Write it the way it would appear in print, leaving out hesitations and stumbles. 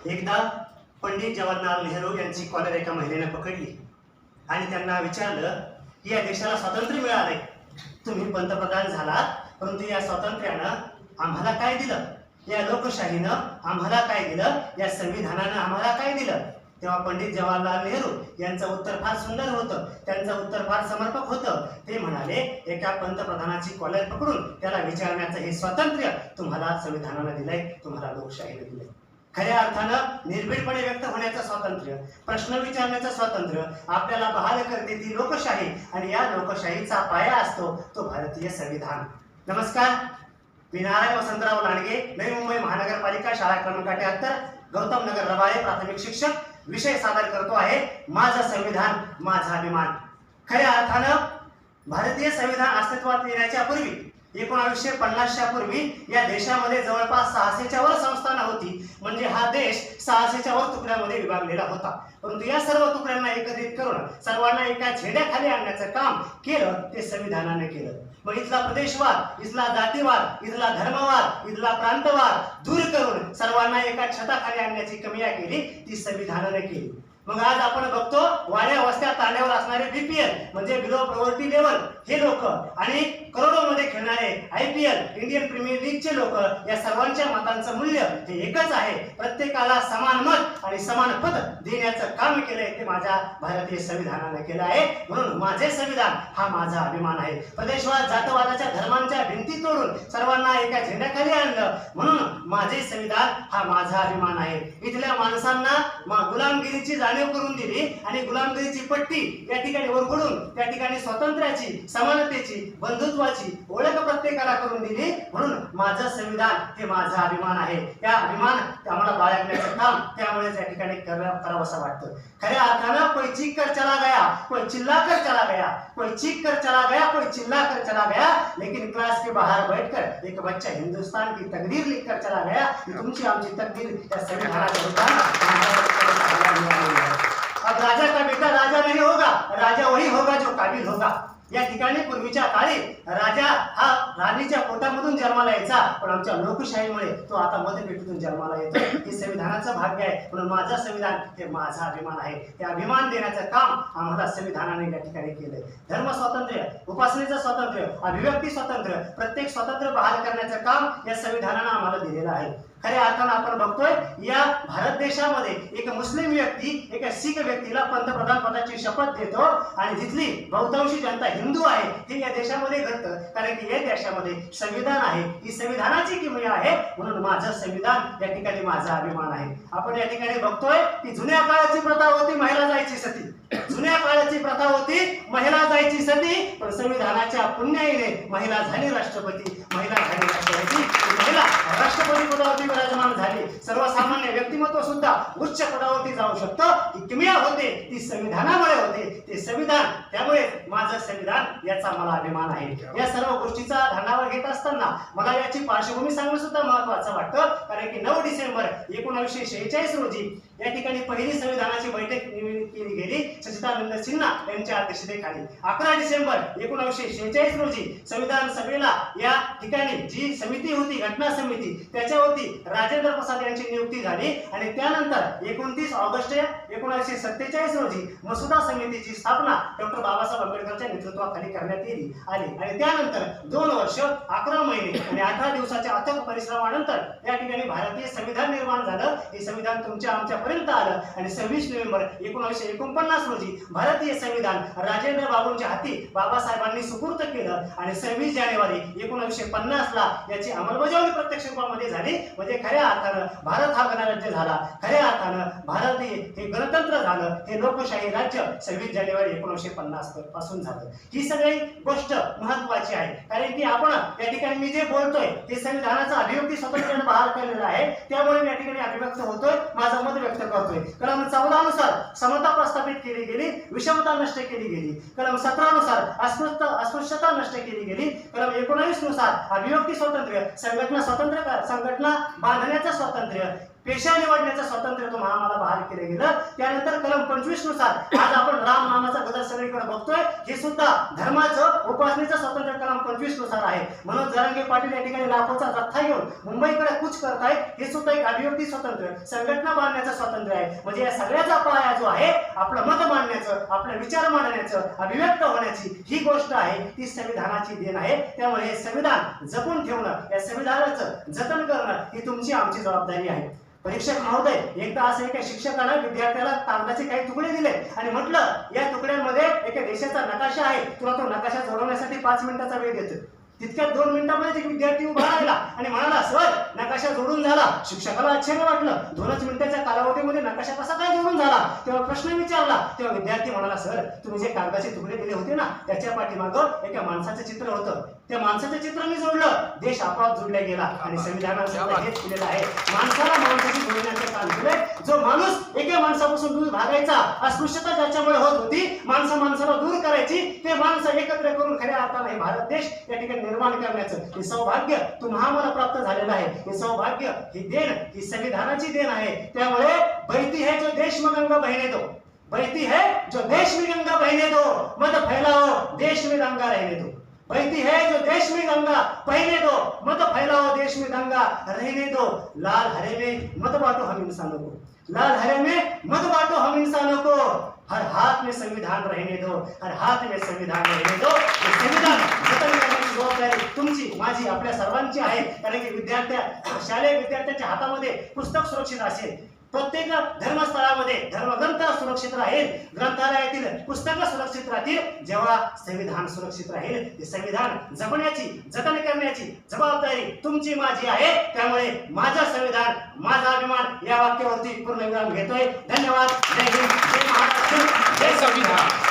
एकदा पंडित जवाहरलाल नेहरू यांची कॉलर एका महिलेने पकडली आणि त्यांना विचारलं की या देशाला स्वातंत्र्य मिळालंय, तुम्ही पंतप्रधान झालात, परंतु या स्वातंत्र्यानं आम्हाला काय दिलं, या लोकशाहीनं आम्हाला काय दिलं, या संविधानानं आम्हाला काय दिलं? तेव्हा पंडित जवाहरलाल नेहरू यांचं उत्तर फार सुंदर होतं, त्यांचं उत्तर फार समर्पक होतं. ते म्हणाले, एका पंतप्रधानाची कॉलर पकडून त्याला विचारण्याचं हे स्वातंत्र्य तुम्हाला संविधानानं दिलंय, तुम्हाला लोकशाहीनं दिलंय. खऱ्या अर्थानं निर्भीडपणे व्यक्त होण्याचं स्वातंत्र्य, प्रश्न विचारण्याचं स्वातंत्र्य आपल्याला बहाल करते ती लोकशाही, आणि या लोकशाहीचा पाया असतो तो भारतीय संविधान. नमस्कार, मी नारायण वसंतराव लांडगे, नवी मुंबई महानगरपालिका, शाळा क्रमांक 78, गौतम नगर, रबाळे, प्राथमिक शिक्षक. विषय सादर करतो आहे माझं संविधान माझा अभिमान. खऱ्या अर्थानं भारतीय संविधान अस्तित्वात येण्याच्या पूर्वी 1950च्या पूर्वी या देशामध्ये जवळपास 600च्या वर संस्थानं होती. म्हणजे हा देश 600च्या वर तुकड्यामध्ये विभागलेला होता. परंतु या सर्व तुकड्यांना एकत्रित करून सर्वांना एका झेंड्याखाली आणण्याचं काम केलं ते संविधानाने केलं. मग इथला प्रदेशवाद, इथला जातीवाद, इथला धर्मवाद, इथला प्रांतवाद दूर करून सर्वांना एका छताखाली आणण्याची कमिया केली ती संविधानाने केली. मग आज आपण बघतो वाड्या वस्त्या तांड्यावर असणारे बीपीएल म्हणजे बिलो पॉवर्टी लेवल हे लोक आणि करोडोमध्ये खेळणारे आयपीएल इंडियन प्रीमियर लीगचे लोक, या सर्वांच्या मतांचं मूल्य हे एकच आहे. प्रत्येकाला समान मत आणि समान पद देण्याचं काम केलंय ते माझ्या भारतीय संविधानाने केलं आहे. म्हणून माझे संविधान हा माझा अभिमान आहे. प्रदेशवाद, जातवादाच्या, धर्मांच्या भिंती तोडून सर्वांना एका झेंड्याखाली आणलं म्हणून माझे संविधान हा माझा अभिमान आहे. इथल्या माणसांना गुलामगिरीची जाणीव करून दिली आणि गुलामगिरीची पट्टी या ठिकाणी ओरखडून त्या ठिकाणी स्वातंत्र्याची, समानतेची, बंधुत्वाची ओळख प्रत्येकाला करून दिली. म्हणून माझं संविधान हे माझा अभिमान आहे. त्या अभिमान आम्हाला बाळगण्याचं काम त्यामुळे त्या ठिकाणी करावं असं वाटतं. खऱ्या अर्थानं कोई चीख कर चला गया, कोई चिल्ला कर चला गया, कोई चीख कर चला गया, कोई चिल्ला कर चला गया, लेकिन क्लास के बाहर बैठकर एक बच्चा हिंदुस्तान की तकदीर लिखकर चला गया. तुमची आमची तकदीर या संविधानाच्या अब राजा का बेटा राजा नहीं होगा, राजा वही होगा जो काबिल होगा. या ठिकाणी पूर्वीच्या काळी राजा हा राणीच्या पोटामधून जन्माला यायचा, पण आमच्या लोकशाहीमुळे तो आता मतपेटीतून जन्माला येतो. हे संविधानाचं भाग्य आहे. म्हणून माझं संविधान हे माझा अभिमान आहे. हे अभिमान देण्याचं काम आम्हाला संविधानाने या ठिकाणी केलंय. धर्म स्वातंत्र्य, उपासनेचं स्वातंत्र्य, अभिव्यक्ती स्वातंत्र्य, प्रत्येक स्वातंत्र्य बहाल करण्याचं काम या संविधानानं आम्हाला दिलेलं आहे. खऱ्या अर्थानं आपण बघतोय या भारत देशामध्ये एक मुस्लिम व्यक्ती एका शीख व्यक्तीला पंतप्रधान पदाची शपथ देतो आणि जिथली बहुतांशी जनता हिंदू आहे हे या देशामध्ये घडतं. कारण की या देशामध्ये संविधान आहे, ही संविधानाची किमया आहे. म्हणून माझं संविधान या ठिकाणी माझा अभिमान आहे. आपण या ठिकाणी बघतोय की जुन्या काळाची प्रथा होती महिला जायची सती, जुन्या काळाची प्रथा होती महिला जायची सती, पण संविधानाच्या पुण्याईने महिला झाली राष्ट्रपती, महिला झाली राष्ट्रपती, महिला राष्ट्रपती पदावरती विराजमान झाली. सर्वसामान्य व्यक्तिमत्व सुद्धा उच्च पदावरती जाऊ शकतं. ही किमया होते ती संविधानामुळे होते. ते संविधान, त्यामुळे माझं संविधान याचा मला अभिमान आहे. या सर्व गोष्टीचा धानावर घेत असताना मला याची पार्श्वभूमी सांगणं सुद्धा महत्वाचं वाटतं. कारण की 9 डिसेंबर 1946 रोजी या ठिकाणी पहिली संविधानाची बैठक केली गेली सच्चिदानंद सिन्हा यांच्या अध्यक्षतेखाली. 11 डिसेंबर 1946 रोजी संविधान सभेला या ठिकाणी जी समिती होती, घटना समिती, त्याच्यावरती राजेंद्र प्रसाद यांची नियुक्ती झाली. आणि त्यानंतर 29 ऑगस्ट 1947 रोजी मसुदा समितीची स्थापना डॉक्टर बाबासाहेब आंबेडकरच्या नेतृत्वाखाली करण्यात आली. आणि त्यानंतर 2 वर्ष 11 महिने आणि 18 दिवसाच्या अथक परिश्रमानंतर या ठिकाणी भारतीय संविधान निर्माण झालं. हे संविधान तुमच्या आमच्यापर्यंत आलं आणि 26 नोव्हेंबर 1949 रोजी भारतीय संविधान राजेंद्र बाबूंच्या हाती बाबासाहेबांनी सुपूर्द केलं. आणि 26 जानेवारी 1950 ला याची अंमलबजावणी प्रत्यक्ष रूपामध्ये झाली. म्हणजे खऱ्या अर्थानं भारत हा गणराज्य झाला, खऱ्या अर्थानं भारत हे गणतंत्र झालं, हे लोकशाही राज्य 26 जानेवारी 1950 पासून झालं. ही सगळी गोष्ट महत्वाची आहे. कारण की आपण या ठिकाणी मी जे बोलतोय ते संविधानाचं अभिव्यक्ती स्वातंत्र्याने बहाल केलेलं आहे. त्यामुळे मी या ठिकाणी अभिव्यक्त होतोय, माझं मत व्यक्त करतोय. कलम 14 नुसार समता प्रस्थापित केली गेली, विषमता नष्ट केली गेली. कलम 17 नुसार अस्पृश्यता नष्ट केली गेली. कलम 19 नुसार अभिव्यक्ती स्वातंत्र्य, संघटना बांधण्याचं स्वातंत्र्य, पेशा निवडण्याचं स्वातंत्र्य तुम्हाला आम्हाला बहाल केलं गेलं. त्यानंतर कलम 25 नुसार आज आपण राम नामाचा गजर सगळीकडे बघतोय, हे सुद्धा धर्माचं उपासनेचं स्वातंत्र्य कलम 25 नुसार आहे. म्हणून जरांगे पाटील या ठिकाणी लाखोचा जथ्था घेऊन मुंबईकडे कूच करतायत, हे सुद्धा एक अभिव्यक्ती स्वातंत्र्य, संघटना बांधण्याचं स्वातंत्र्य आहे. म्हणजे या सगळ्याचा पाया जो आहे आपलं मत मांडण्याचं, आपले विचार मांडण्याचं, अभिव्यक्त होण्याची ही गोष्ट आहे, ती संविधानाची देण आहे. त्यामुळे हे संविधान जपून ठेवणं, या संविधानाचं जतन करणं ही तुमची आमची जबाबदारी आहे. परीक्षक महोदय, एकदा असं एका शिक्षकानं विद्यार्थ्याला कागदाचे काही तुकडे दिले आणि म्हटलं या तुकड्यांमध्ये एका देशाचा नकाशा आहे, तुला तो नकाशा जोडवण्यासाठी 5 मिनिटाचा वेळ देतो. तितक्या 2 मिनिटांमध्ये एक विद्यार्थी उभा राहिला आणि म्हणाला, सर नकाशा जोडून झाला. शिक्षकाला आश्चर्य वाटलं, 2च मिनिटाच्या कालावधीमध्ये नकाशा कसा काय जोडून झाला? तेव्हा प्रश्न विचारला, तेव्हा विद्यार्थी म्हणाला, सर तुम्ही जे कागदाचे तुकडे दिले होते ना, त्याच्या पाठीमागं एका माणसाचं चित्र होतं, त्या माणसाचं चित्र मी जोडलं, देश आपोआप जोडला गेला. आणि संविधानाने हेच केलेलं आहे, माणसाला माणसाशी जोडण्याचं काम केलंय. जो माणूस एका माणसापासून दूर भागायचा, अस्पृश्यता ज्याच्यामुळे होत होती, माणसाला दूर करायची, ते माणसं एकत्र करून खऱ्या अर्थाने हे भारत देश या ठिकाणी निर्माण करण्याचं हे सौभाग्य तुम्हाला मला प्राप्त झालेलं आहे. हे सौभाग्य, ही देण, ही संविधानाची देण आहे. त्यामुळे बहती है जो देश में गंगा बहने दो, बहती है जो देश में गंगा बहने दो, मत फैलाओ देश में दंगा रहने दो. बहती है जो देश में गंगा बहने दो, मत फैलाओ देश में दंगा रहने दो. लाल हरे में मत बांटो हम इंसानों को, लाल हरे में मत बांटो हम इंसानों को. हर हाथ में संविधान रहने दो, हर हाथ में संविधान रहने दो. संविधान जतन करण्याची जबाबदारी तुमची, माझी, आपल्या सर्वांची आहे. कारण की शालेय विद्यार्थ्यांच्या हातामध्ये पुस्तक सुरक्षित असेल, प्रत्येक धर्मस्थळामध्ये धर्मग्रंथ सुरक्षित राहील, ग्रंथालयातील पुस्तकं सुरक्षित राहतील, जेव्हा संविधान सुरक्षित राहील. हे संविधान जपण्याची, जतन करण्याची जबाबदारी तुमची माझी आहे. त्यामुळे माझं संविधान, माझा अभिमान या वाक्यावरती पूर्ण विराम घेतोय. धन्यवाद. जय हिंद, जय महाराष्ट्र, जय संविधान.